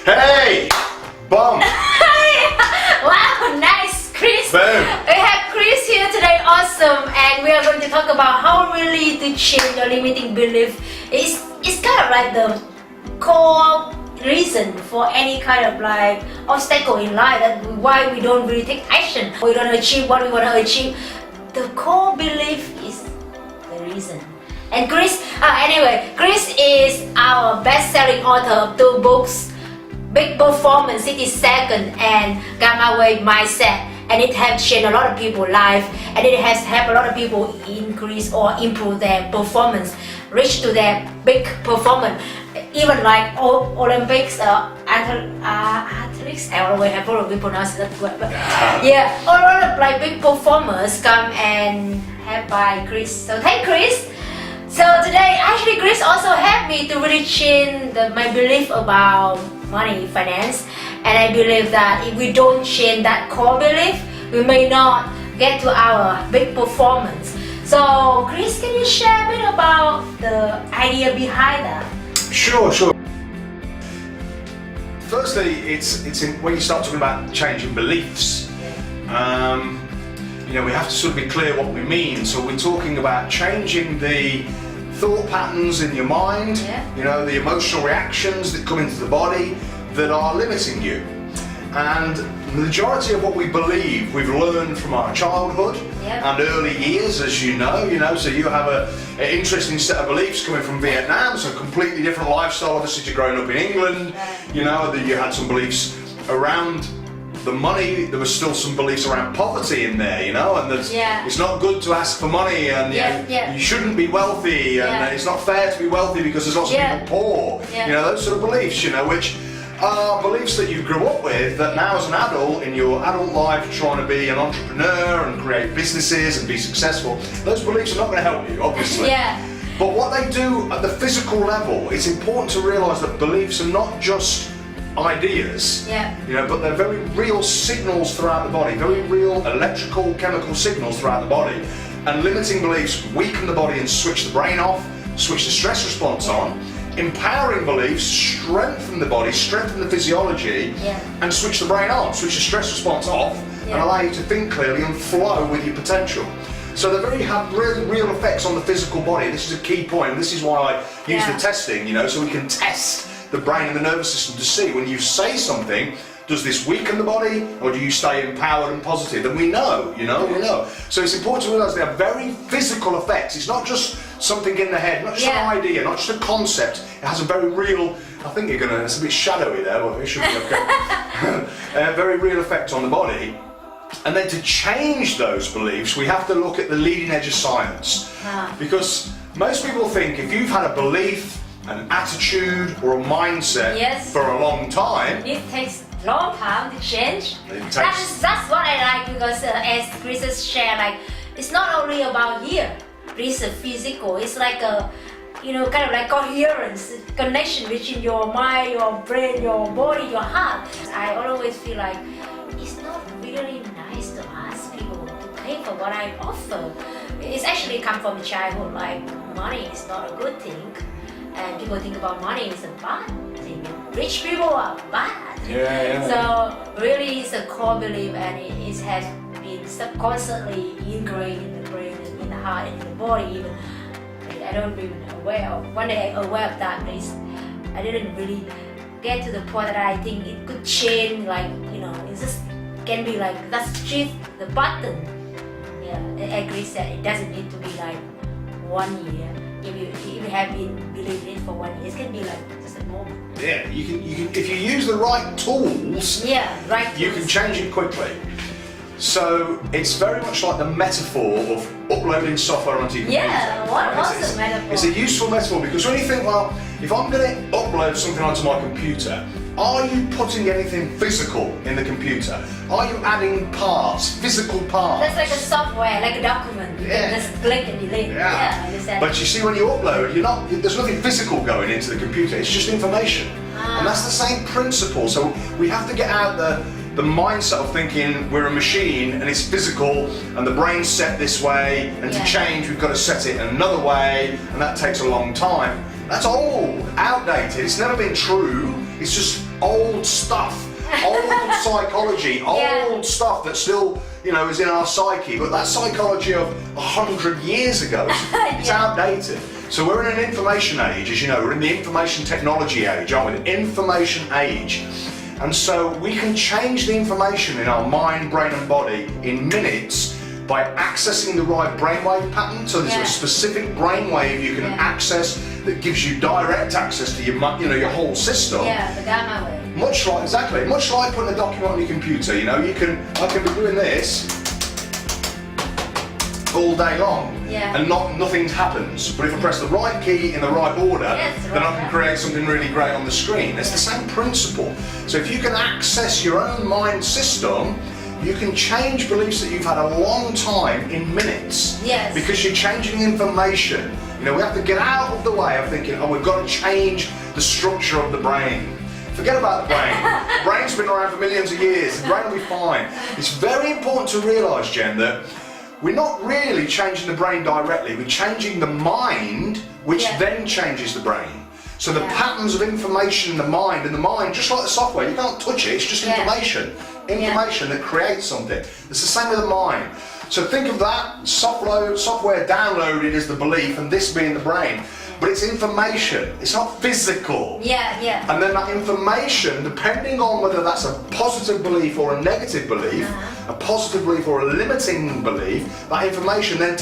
Hey! Boom! Wow, nice, Chris. Boom. We have Chris here today, awesome, and we are going to talk about how really to change your limiting belief. It's kind of like the core reason for any kind of like obstacle in life, that why we don't really take action. We don't achieve what we want to achieve. The core belief is the reason. And Chris, Chris is our best-selling author of 2 books, Big Performance 60 Seconds and Gamma Wave Mindset, and it has changed a lot of people's life, and it has helped a lot of people increase or improve their performance, reach to their big performance, even like Olympics, athletes. I always have probably pronounced that word, but yeah, a lot of like big performers come and helped by Chris. So thank Chris. So today, actually, Chris also helped me to really change my belief about money, finance, and I believe that if we don't change that core belief, we may not get to our big performance. So, Chris, can you share a bit about the idea behind that? Sure. Firstly, it's when you start talking about changing beliefs, we have to sort of be clear what we mean. So we're talking about changing the thought patterns in your mind, the emotional reactions that come into the body that are limiting you. And the majority of what we believe we've learned from our childhood and early years, as you know, so you have an interesting set of beliefs coming from Vietnam, so a completely different lifestyle, obviously, to growing up in England, that you had some beliefs around the money. There was still some beliefs around poverty in there, and it's not good to ask for money, and you shouldn't be wealthy, and it's not fair to be wealthy because there's lots of people poor, those sort of beliefs, which are beliefs that you grew up with, that now as an adult, in your adult life, trying to be an entrepreneur and create businesses and be successful, those beliefs are not going to help you, obviously. But what they do at the physical level, it's important to realise that beliefs are not just ideas, but they're very real signals throughout the body, very real electrical, chemical signals throughout the body. And limiting beliefs weaken the body and switch the brain off, switch the stress response on. Empowering beliefs strengthen the body, strengthen the physiology, and switch the brain on, switch the stress response off, and allow you to think clearly and flow with your potential. So they have real effects on the physical body. This is a key point, and this is why I use the testing, so we can test the brain and the nervous system to see when you say something, does this weaken the body, or do you stay empowered and positive? And we know. So it's important to realise they have very physical effects. It's not just something in the head, not just an idea, not just a concept. It has a very real, I think it's a bit shadowy there, but it should be okay. A very real effect on the body. And then to change those beliefs, we have to look at the leading edge of science. Because most people think if you've had a belief, an attitude, or a mindset for a long time, it takes a long time to change. That's what I like, because as Chris has shared, it's not only about here, it's a physical, it's like a kind of like coherence, connection between your mind, your brain, your body, your heart. I always feel like it's not really nice to ask people to pay for what I offer. It's actually come from childhood, like money is not a good thing, and people think about money is a bad thing. Rich people are bad. So really it's a core belief, and it has been subconsciously ingrained in the brain and in the heart and in the body even. I don't even aware of. One day I'm aware of that, but I didn't really get to the point that I think it could change, it just can be like, let's shift the button. As Chris said, it doesn't need to be like 1 year. If you have been believing it for 1 year, it can be like just a moment. You can if you use the right tools, you can change it quickly. So it's very much like the metaphor of uploading software onto your computer. What's the metaphor? It's a useful metaphor, because when you think, well, if I'm going to upload something onto my computer, are you putting anything physical in the computer? Are you adding parts, physical parts? That's like a software, like a document. You can just click and delete. I understand. But you see, when you upload, there's nothing physical going into the computer. It's just information, and that's the same principle. So we have to get out the mindset of thinking we're a machine and it's physical and the brain's set this way, and to change we've got to set it another way, and that takes a long time. That's all outdated. It's never been true. It's just old stuff, old psychology, old stuff that still, you know, is in our psyche, but that psychology of 100 years ago, it's outdated. So we're in an information age, as you know, we're in the information technology age, aren't we? The information age. And so we can change the information in our mind, brain and body in minutes by accessing the right brainwave pattern. So there's a specific brainwave you can access that gives you direct access to your, you know, your whole system. Yeah, the gamma wave. Much like putting a document on your computer. You know, I can be doing this all day long, and nothing happens. But if I press the right key in the right order, then I can create something really great on the screen. It's the same principle. So if you can access your own mind system, you can change beliefs that you've had a long time in minutes. Yes. Because you're changing information. You know, we have to get out of the way of thinking, oh, we've got to change the structure of the brain. Forget about the brain. The brain's been around for millions of years. The brain will be fine. It's very important to realise, Jen, that we're not really changing the brain directly. We're changing the mind, which then changes the brain. So the patterns of information in the mind, just like the software, you can't touch it, it's just information. Information that creates something. It's the same with the mind. So think of that software downloaded as the belief and this being the brain. But it's information, it's not physical. And then that information, depending on whether that's a positive belief or a negative belief, a positive belief or a limiting belief, that information then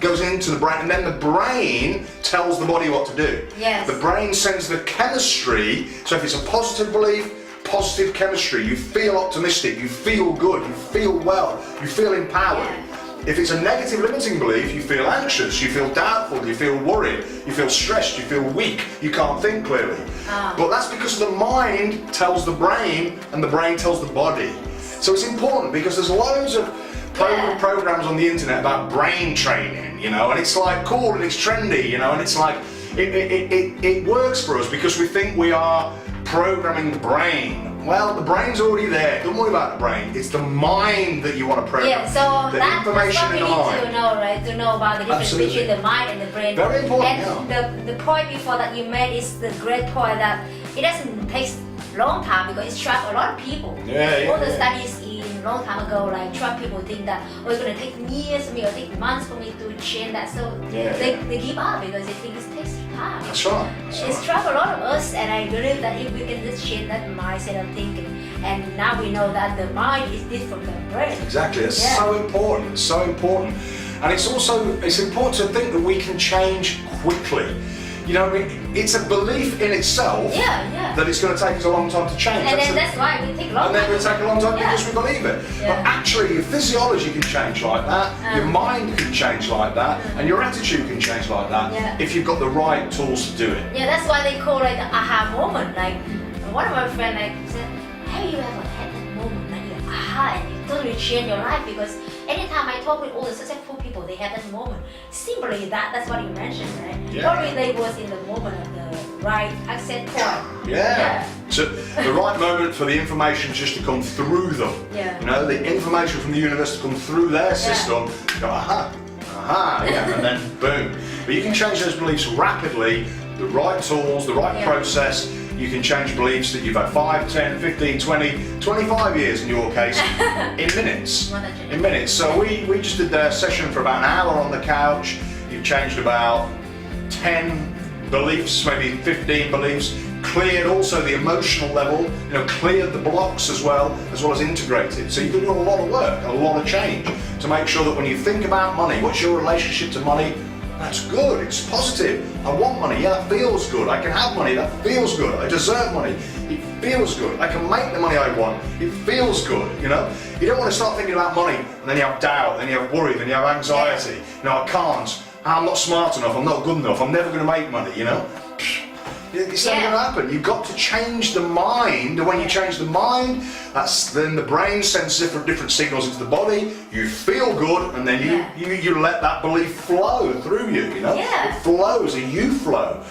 goes into the brain, and then the brain tells the body what to do. The brain sends the chemistry, so if it's a positive belief, positive chemistry, you feel optimistic, you feel good, you feel well, you feel empowered. If it's a negative limiting belief, you feel anxious, you feel doubtful, you feel worried, you feel stressed, you feel weak, you can't think clearly. But that's because the mind tells the brain and the brain tells the body. So it's important because there's loads of programs on the internet about brain training, you know, and it's like cool and it's trendy, you know, and it's like, it works for us because we think we are programming the brain. Well, the brain's already there. Don't worry about the brain. It's the mind that you want to program. So the that's what we in the need mind. to know, right? To know about the difference between the mind and the brain. Very important. And the point before that you made is the great point that it doesn't take long time because it's trapped a lot of people. All the studies in long time ago, like trapped people think that it's going to take years for me or take months for me to change that. So they give up because they think it takes time. That's right. It's trapped a lot of us, and I believe that if we can just change that mindset of thinking, and now we know that the mind is different from the brain. Exactly. It's so important. It's so important, and it's important to think that we can change quickly. You know, it's a belief in itself that it's going to take us a long time to change. And then that's why we take a long time. And then we take a long time because we believe it. But actually, your physiology can change like that, your mind can change like that, and your attitude can change like that if you've got the right tools to do it. Yeah, that's why they call it the aha moment. Like, one of my friends said, have you ever had that moment like you're aha and you totally change your life? Because anytime I talk with all the successful people, they have that moment. Simply that's what you mentioned, right? Probably they was in the moment of the right access point. So the right moment for the information just to come through them. You know, the information from the universe to come through their system, go aha, and then boom. But you can change those beliefs rapidly, the right tools, the right process. You can change beliefs that you've had 5, 10, 15, 20, 25 years in your case, in minutes. In minutes. So we just did a session for about an hour on the couch. You've changed about 10 beliefs, maybe 15 beliefs, cleared also the emotional level, you know, cleared the blocks as well as integrated. So you can do a lot of work, a lot of change to make sure that when you think about money, what's your relationship to money? That's good, it's positive. I want money, that feels good. I can have money, that feels good. I deserve money, it feels good. I can make the money I want, it feels good, you know? You don't want to start thinking about money and then you have doubt, then you have worry, then you have anxiety. You know, I can't, I'm not smart enough, I'm not good enough, I'm never going to make money, you know? It's never going to happen. You've got to change the mind, and when you change the mind, then the brain sends different signals into the body. You feel good, and then you let that belief flow through you. You know, it flows, a you flow,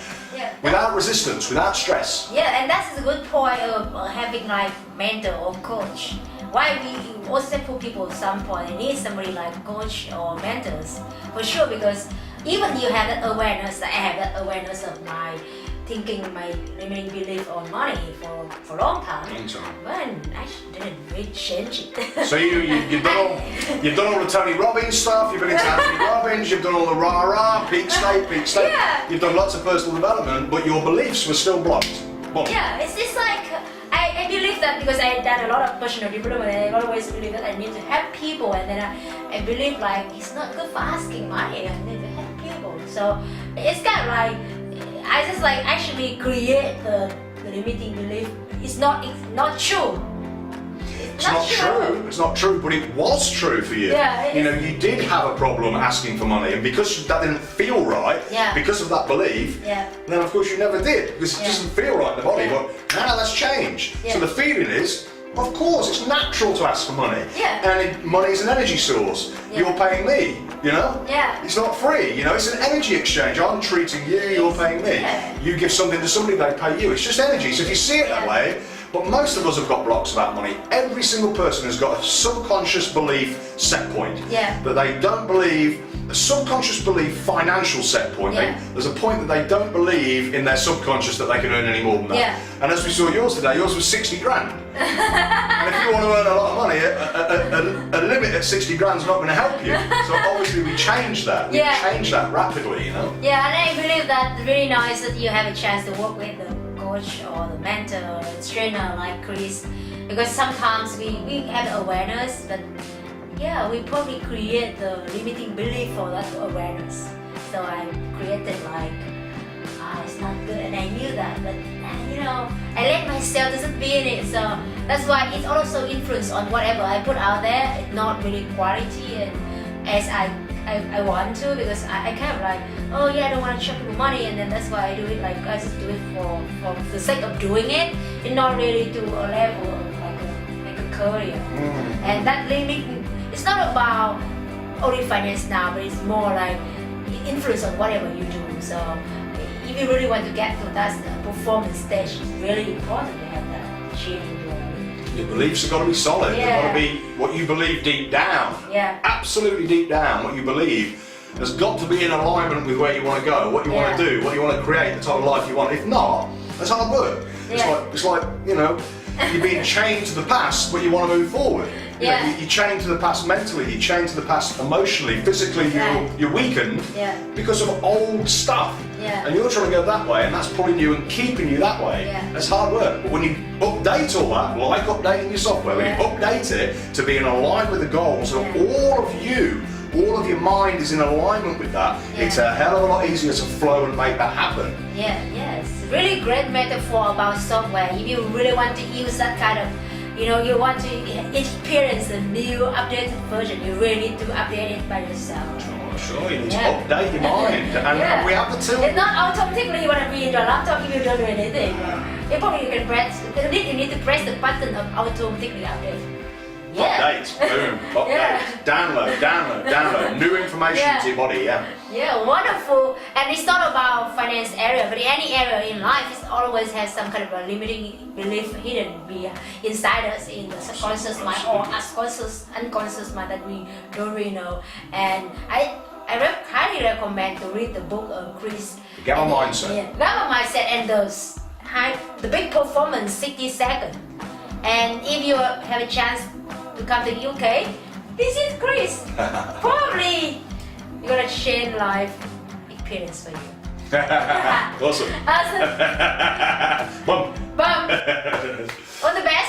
without resistance, without stress. Yeah, and that's a good point of having like mentor or coach. Why we also put people at some point they need somebody like coach or mentors for sure, because even you have that awareness, I have that awareness of my thinking my limiting belief on money for a long time. But I didn't really change it. So you've done all the Tony Robbins stuff, you've been into Anthony Robbins, you've done all the rah-rah, peak state. Yeah. You've done lots of personal development, but your beliefs were still blocked. Yeah, it's just like, I believe that because I had done a lot of personal development, I always believe that I need to help people, and then I believe like it's not good for asking money, I need to help people. So it's kind of like, I just like actually create the limiting belief. It's not true. It's not true, but it was true for you. Yeah, you did have a problem asking for money, and because that didn't feel right, because of that belief, then of course you never did, because it doesn't feel right in the body, but now that's changed. So the feeling is, of course, it's natural to ask for money. And money is an energy source. You're paying me, It's not free, it's an energy exchange. I'm treating you, you're paying me. You give something to somebody, they pay you. It's just energy. So if you see it that way, but most of us have got blocks about money. Every single person has got a subconscious belief set point. That they don't believe, a subconscious belief financial set point. There's a point that they don't believe in their subconscious that they can earn any more than that. And as we saw yours today, yours was 60 grand. And if you want to earn a lot of money, a limit at 60 grand is not going to help you. So obviously we changed that. We changed that rapidly, Yeah, and I believe that it's really nice that you have a chance to work with them. Coach or the mentor or the trainer like Chris, because sometimes we have awareness, but we probably create the limiting belief for that awareness. So I created like, it's not good, and I knew that, but I let myself just be in it. So that's why it's also influence on whatever I put out there. It's not really quality and as I want to, because I kind of like, I don't want to charge people money, and then that's why I do it. Like I just do it for the sake of doing it, and not really to a level of like a career. And that limit, it's not about only finance now, but it's more like influence on whatever you do. So if you really want to get to that performance stage, it's really important to have that change. Your beliefs have got to be solid. They've got to be what you believe deep down. Absolutely deep down, what you believe has got to be in alignment with where you want to go, what you want to do, what you want to create, the type of life you want. If not, that's hard work. It's like you're being chained to the past, but you want to move forward. You're chained to the past mentally, you're chained to the past emotionally, physically, you're weakened because of old stuff. And you're trying to go that way, and that's pulling you and keeping you that way. That's hard work. But when you update all that, like updating your software, when you update it to be in alignment with the goals of all of your mind is in alignment with that, it's a hell of a lot easier to flow and make that happen. It's really great metaphor about software. If you really want to use that kind of, you want to experience a new updated version, you really need to update it by yourself. Sure, you need to update your mind, and we have the tool. It's not automatically you want to be in your laptop if you don't do anything. You can press, you need to press the button of automatically update. Update, boom, update, download, new information to your body, wonderful. And it's not about finance area, but any area in life, it always has some kind of a limiting belief hidden inside us in the subconscious mind or unconscious mind that we don't really know. And I highly recommend to read the book of Chris. Gamma Mindset. Gamma Mindset and the Big Performance 60 Seconds. And if you have a chance to come to the UK, visit Chris. Probably you're gonna change life experience for you. Awesome. Bum. All the best.